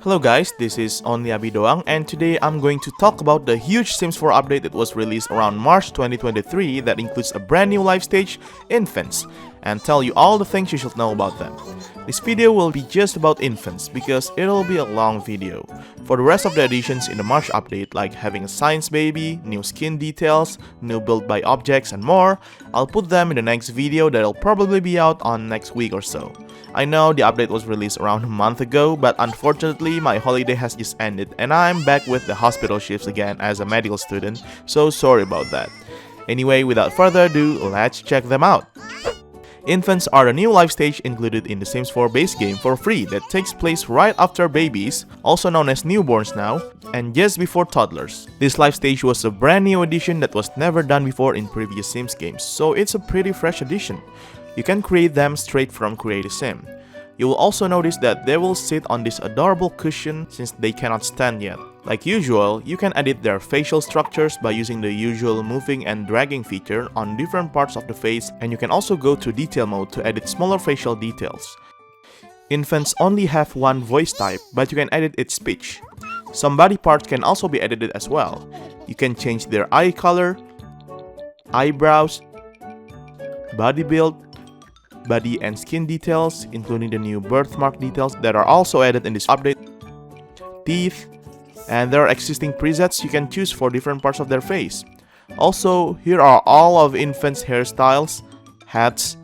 Hello guys, this is onlyabidoang and today I'm going to talk about the huge Sims 4 update that was released around March 2023 that includes a brand new life stage, Infants, and tell you all the things you should know about them. This video will be just about infants because it'll be a long video. For the rest of the additions in the March update, like having a science baby, new skin details, new build by objects and more, I'll put them in the next video that'll probably be out on next week or so. I know the update was released around a month ago, but unfortunately my holiday has just ended and I'm back with the hospital shifts again as a medical student, so sorry about that. Anyway, without further ado, let's check them out. Infants are a new life stage included in the Sims 4 base game for free that takes place right after babies, also known as newborns now, and just before toddlers. This life stage was a brand new addition that was never done before in previous Sims games, so it's a pretty fresh addition. You can create them straight from Create a Sim. You will also notice that they will sit on this adorable cushion since they cannot stand yet. Like usual, you can edit their facial structures by using the usual moving and dragging feature on different parts of the face, and you can also go to detail mode to edit smaller facial details. Infants only have one voice type, but you can edit its speech. Some body parts can also be edited as well. You can change their eye color, eyebrows, body build, body and skin details, including the new birthmark details that are also added in this update, teeth, and there are existing presets you can choose for different parts of their face. Also, here are all of infants' hairstyles, hats,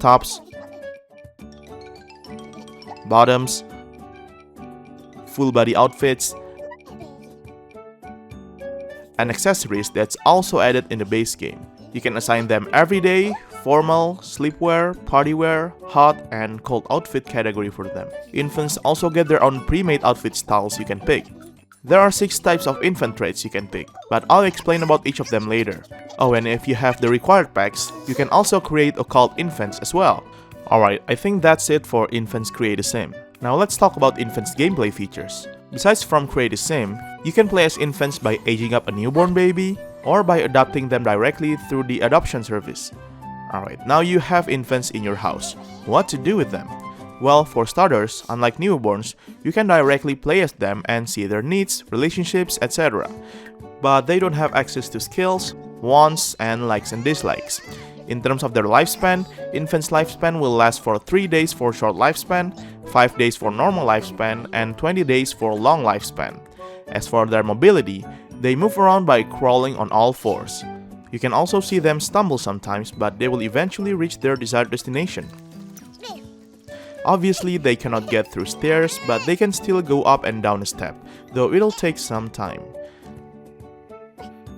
tops, bottoms, full body outfits, and accessories that's also added in the base game. You can assign them everyday, formal, sleepwear, partywear, hot, and cold outfit category for them. Infants also get their own pre-made outfit styles you can pick. There are 6 types of infant traits you can pick, but I'll explain about each of them later. Oh, and if you have the required packs, you can also create occult infants as well. Alright, I think that's it for Infants Create a Sim. Now let's talk about infants' gameplay features. Besides from Create a Sim, you can play as infants by aging up a newborn baby, or by adopting them directly through the adoption service. Alright, now you have infants in your house. What to do with them? Well, for starters, unlike newborns, you can directly play as them and see their needs, relationships, etc. But they don't have access to skills, wants, and likes and dislikes. In terms of their lifespan, infants' lifespan will last for 3 days for short lifespan, 5 days for normal lifespan, and 20 days for long lifespan. As for their mobility, they move around by crawling on all fours. You can also see them stumble sometimes, but they will eventually reach their desired destination. Obviously, they cannot get through stairs, but they can still go up and down a step, though it'll take some time.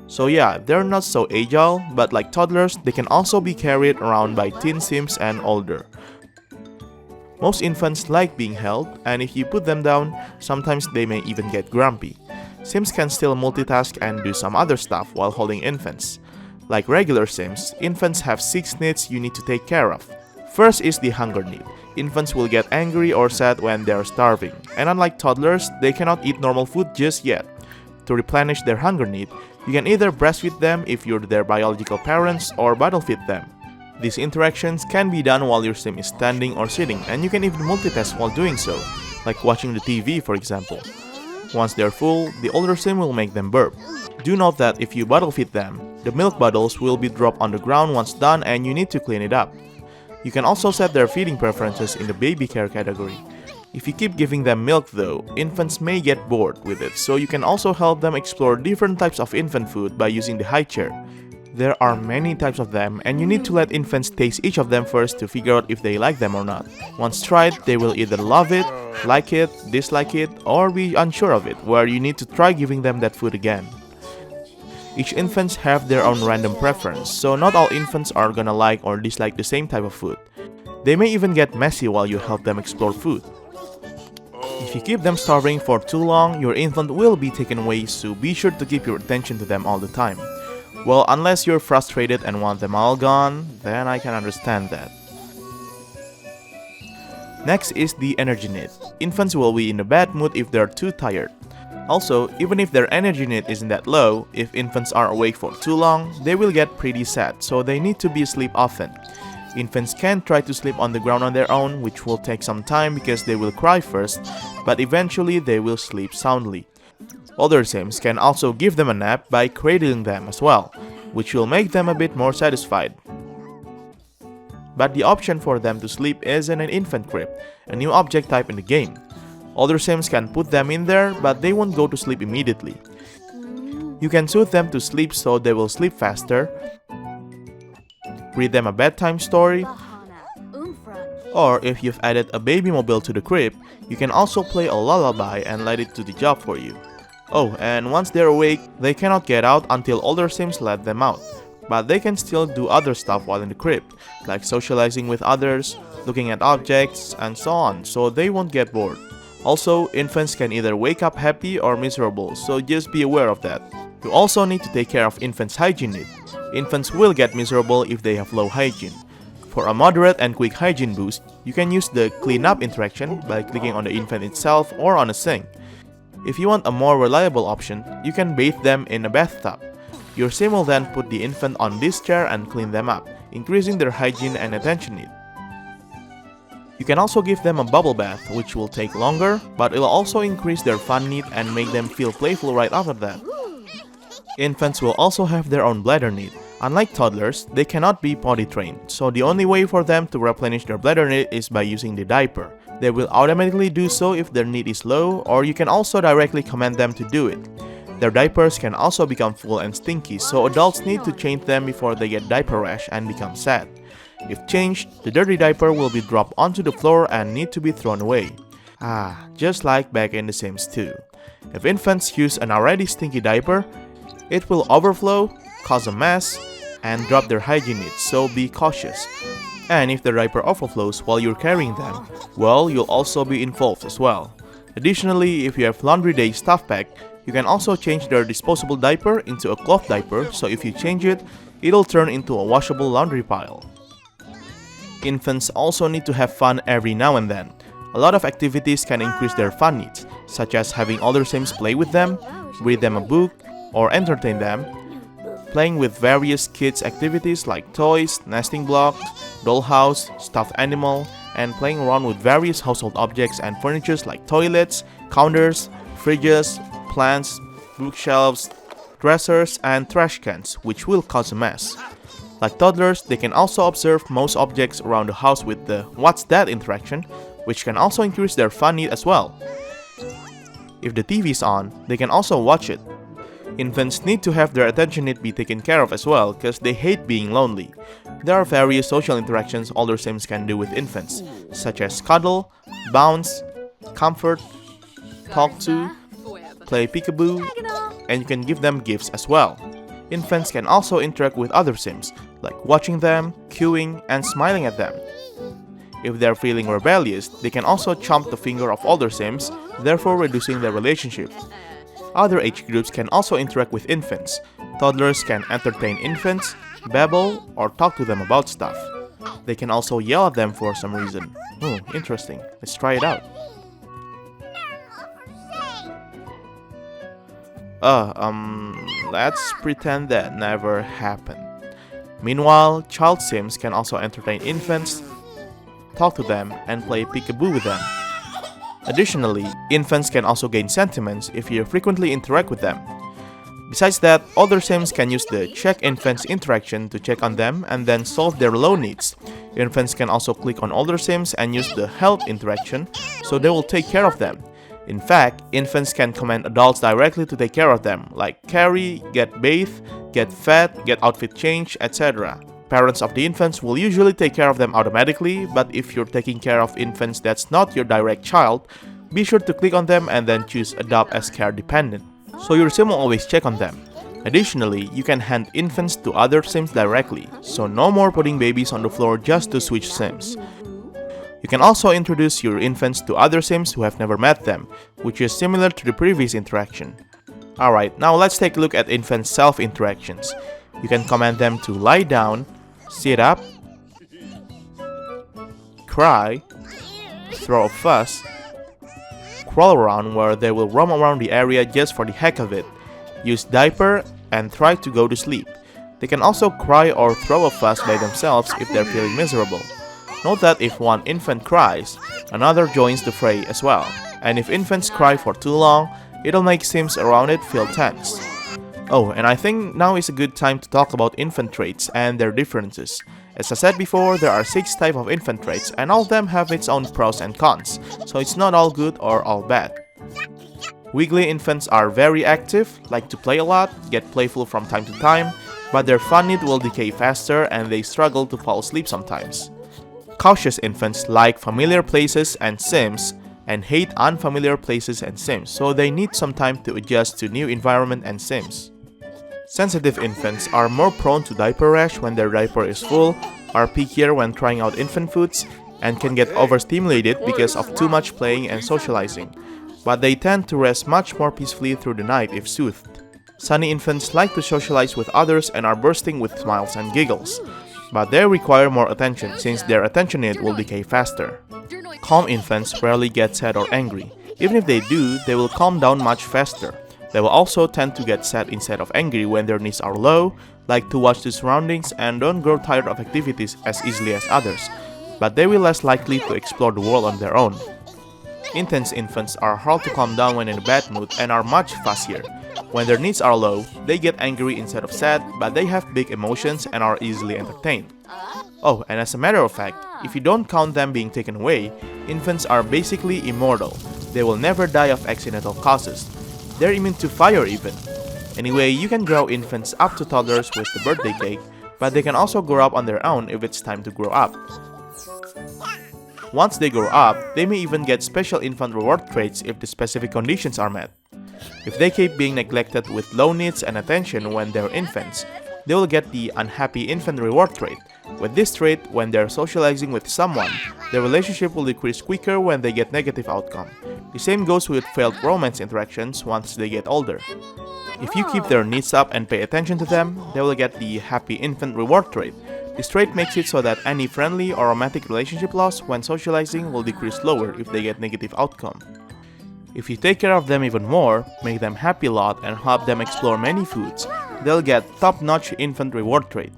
So yeah, they're not so agile, but like toddlers, they can also be carried around by teen Sims and older. Most infants like being held, and if you put them down, sometimes they may even get grumpy. Sims can still multitask and do some other stuff while holding infants. Like regular Sims, infants have 6 needs you need to take care of. First is the hunger need. Infants will get angry or sad when they are starving, and unlike toddlers, they cannot eat normal food just yet. To replenish their hunger need, you can either breastfeed them if you're their biological parents or bottle feed them. These interactions can be done while your Sim is standing or sitting, and you can even multitask while doing so, like watching the TV for example. Once they're full, the older Sim will make them burp. Do note that if you bottle feed them, the milk bottles will be dropped on the ground once done and you need to clean it up. You can also set their feeding preferences in the baby care category. If you keep giving them milk though, infants may get bored with it, so you can also help them explore different types of infant food by using the high chair. There are many types of them, and you need to let infants taste each of them first to figure out if they like them or not. Once tried, they will either love it, like it, dislike it, or be unsure of it, where you need to try giving them that food again. Each infants have their own random preference, so not all infants are gonna like or dislike the same type of food. They may even get messy while you help them explore food. If you keep them starving for too long, your infant will be taken away, so be sure to keep your attention to them all the time. Well, unless you're frustrated and want them all gone, then I can understand that. Next is the energy need. Infants will be in a bad mood if they're too tired. Also, even if their energy need isn't that low, if infants are awake for too long, they will get pretty sad, so they need to be asleep often. Infants can try to sleep on the ground on their own, which will take some time because they will cry first, but eventually they will sleep soundly. Older Sims can also give them a nap by cradling them as well, which will make them a bit more satisfied. But the option for them to sleep is in an infant crib, a new object type in the game. Older Sims can put them in there, but they won't go to sleep immediately. You can soothe them to sleep so they will sleep faster, read them a bedtime story, or if you've added a baby mobile to the crib, you can also play a lullaby and let it do the job for you. Oh, and once they're awake, they cannot get out until older Sims let them out. But they can still do other stuff while in the crib, like socializing with others, looking at objects, and so on, so they won't get bored. Also, infants can either wake up happy or miserable, so just be aware of that. You also need to take care of infants' hygiene needs. Infants will get miserable if they have low hygiene. For a moderate and quick hygiene boost, you can use the clean up interaction by clicking on the infant itself or on a sink. If you want a more reliable option, you can bathe them in a bathtub. Your sim will then put the infant on this chair and clean them up, increasing their hygiene and attention need. You can also give them a bubble bath, which will take longer, but it will also increase their fun need and make them feel playful right after that. Infants will also have their own bladder need. Unlike toddlers, they cannot be potty trained, so the only way for them to replenish their bladder need is by using the diaper. They will automatically do so if their need is low, or you can also directly command them to do it. Their diapers can also become full and stinky, so adults need to change them before they get diaper rash and become sad. If changed, the dirty diaper will be dropped onto the floor and need to be thrown away. Just like back in The Sims 2. If infants use an already stinky diaper, it will overflow, cause a mess, and drop their hygiene needs, so be cautious. And if the diaper overflows while you're carrying them, well, you'll also be involved as well. Additionally, if you have laundry day stuff pack, you can also change their disposable diaper into a cloth diaper, so if you change it, it'll turn into a washable laundry pile. Infants also need to have fun every now and then. A lot of activities can increase their fun needs, such as having older Sims play with them, read them a book, or entertain them, playing with various kids' activities like toys, nesting blocks, dollhouse, stuffed animal, and playing around with various household objects and furnitures like toilets, counters, fridges, plants, bookshelves, dressers, and trash cans, which will cause a mess. Like toddlers, they can also observe most objects around the house with the "What's that?" interaction, which can also increase their fun need as well. If the TV is on, they can also watch it. Infants need to have their attention need be taken care of as well, because they hate being lonely. There are various social interactions older Sims can do with infants, such as cuddle, bounce, comfort, talk to, play peekaboo, and you can give them gifts as well. Infants can also interact with other Sims, like watching them, cooing, and smiling at them. If they are feeling rebellious, they can also chomp the finger of older Sims, therefore reducing their relationship. Other age groups can also interact with infants. Toddlers can entertain infants, babble, or talk to them about stuff. They can also yell at them for some reason. Interesting. Let's try it out. Let's pretend that never happened. Meanwhile, child Sims can also entertain infants, talk to them, and play peekaboo with them. Additionally, infants can also gain sentiments if you frequently interact with them. Besides that, older Sims can use the check infants interaction to check on them and then solve their low needs. Infants can also click on older Sims and use the help interaction, so they will take care of them. In fact, infants can command adults directly to take care of them, like carry, get bathed, get fed, get outfit changed, etc. Parents of the infants will usually take care of them automatically, but if you're taking care of infants that's not your direct child, be sure to click on them and then choose Adopt as Care Dependent, so your sim will always check on them. Additionally, you can hand infants to other sims directly, so no more putting babies on the floor just to switch sims. You can also introduce your infants to other sims who have never met them, which is similar to the previous interaction. Alright, now let's take a look at infants' self-interactions. You can command them to lie down, sit up, cry, throw a fuss, crawl around where they will roam around the area just for the heck of it, use diaper, and try to go to sleep. They can also cry or throw a fuss by themselves if they're feeling miserable. Note that if one infant cries, another joins the fray as well. And if infants cry for too long, it'll make sims around it feel tense. Oh, and I think now is a good time to talk about infant traits and their differences. As I said before, there are 6 types of infant traits and all of them have its own pros and cons, so it's not all good or all bad. Wiggly infants are very active, like to play a lot, get playful from time to time, but their fun need will decay faster and they struggle to fall asleep sometimes. Cautious infants like familiar places and sims and hate unfamiliar places and sims, so they need some time to adjust to new environment and sims. Sensitive infants are more prone to diaper rash when their diaper is full, are pickier when trying out infant foods, and can get overstimulated because of too much playing and socializing, but they tend to rest much more peacefully through the night if soothed. Sunny infants like to socialize with others and are bursting with smiles and giggles, but they require more attention since their attention need will decay faster. Calm infants rarely get sad or angry. Even if they do, they will calm down much faster. They will also tend to get sad instead of angry when their needs are low, like to watch the surroundings and don't grow tired of activities as easily as others, but they will less likely to explore the world on their own. Intense infants are hard to calm down when in a bad mood and are much fussier. When their needs are low, they get angry instead of sad, but they have big emotions and are easily entertained. Oh, and as a matter of fact, if you don't count them being taken away, infants are basically immortal. They will never die of accidental causes. They're immune to fire even. Anyway, you can grow infants up to toddlers with the birthday cake, but they can also grow up on their own if it's time to grow up. Once they grow up, they may even get special infant reward traits if the specific conditions are met. If they keep being neglected with low needs and attention when they're infants, they will get the unhappy infant reward trait. With this trait, when they're socializing with someone, their relationship will decrease quicker when they get negative outcome. The same goes with failed romance interactions once they get older. If you keep their needs up and pay attention to them, they will get the happy infant reward trait. This trait makes it so that any friendly or romantic relationship loss when socializing will decrease lower if they get negative outcome. If you take care of them even more, make them happy a lot and help them explore many foods, they'll get top-notch infant reward trait.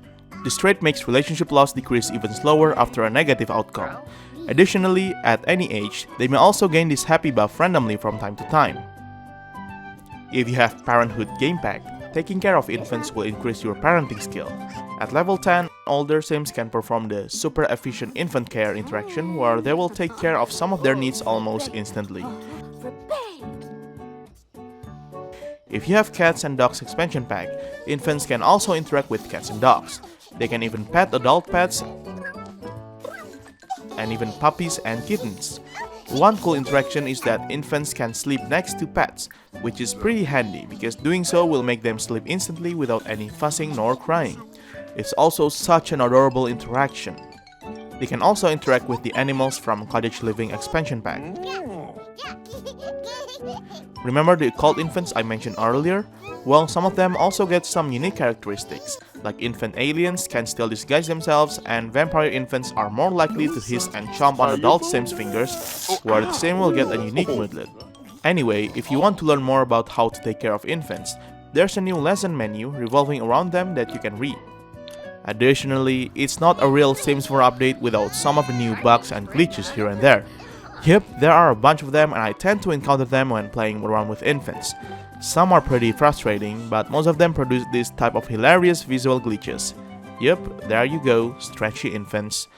This trait makes relationship loss decrease even slower after a negative outcome. Additionally, at any age, they may also gain this happy buff randomly from time to time. If you have Parenthood Game Pack, taking care of infants will increase your parenting skill. At level 10, older sims can perform the super efficient infant care interaction where they will take care of some of their needs almost instantly. If you have Cats and Dogs expansion pack, infants can also interact with cats and dogs. They can even pet adult pets and even puppies and kittens. One cool interaction is that infants can sleep next to pets, which is pretty handy because doing so will make them sleep instantly without any fussing nor crying. It's also such an adorable interaction. They can also interact with the animals from Cottage Living expansion pack. Remember the occult infants I mentioned earlier? Well, some of them also get some unique characteristics, like infant aliens can still disguise themselves, and vampire infants are more likely to hiss and chomp on adult sims' fingers, where the sim will get a unique moodlet. Anyway, if you want to learn more about how to take care of infants, there's a new lesson menu revolving around them that you can read. Additionally, it's not a real Sims 4 update without some of the new bugs and glitches here and there. Yep, there are a bunch of them and I tend to encounter them when playing around with infants. Some are pretty frustrating, but most of them produce this type of hilarious visual glitches. Yep, there you go, stretchy infants.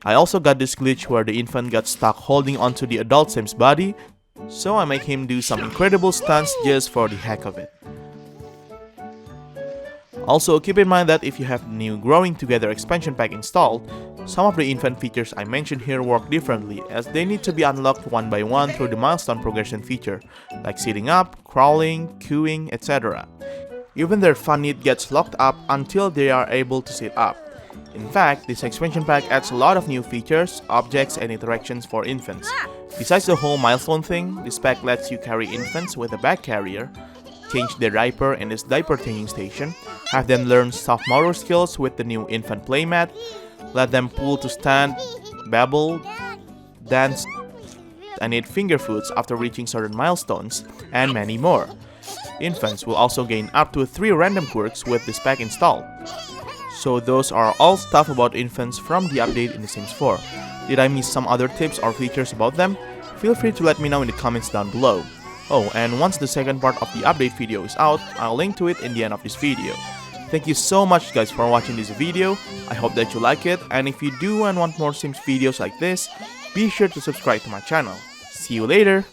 I also got this glitch where the infant got stuck holding onto the adult sim's body, so I make him do some incredible stunts just for the heck of it. Also, keep in mind that if you have the new Growing Together expansion pack installed, some of the infant features I mentioned here work differently as they need to be unlocked one by one through the milestone progression feature, like sitting up, crawling, cooing, etc. Even their fun need gets locked up until they are able to sit up. In fact, this expansion pack adds a lot of new features, objects, and interactions for infants. Besides the whole milestone thing, this pack lets you carry infants with a bag carrier, change their diaper in this diaper changing station, have them learn soft motor skills with the new infant playmat, let them pull to stand, babble, dance, and eat finger foods after reaching certain milestones, and many more. Infants will also gain up to 3 random quirks with this pack installed. So those are all stuff about infants from the update in The Sims 4. Did I miss some other tips or features about them? Feel free to let me know in the comments down below. Oh, and once the second part of the update video is out, I'll link to it in the end of this video. Thank you so much guys for watching this video. I hope that you like it, and if you do and want more Sims videos like this, be sure to subscribe to my channel. See you later!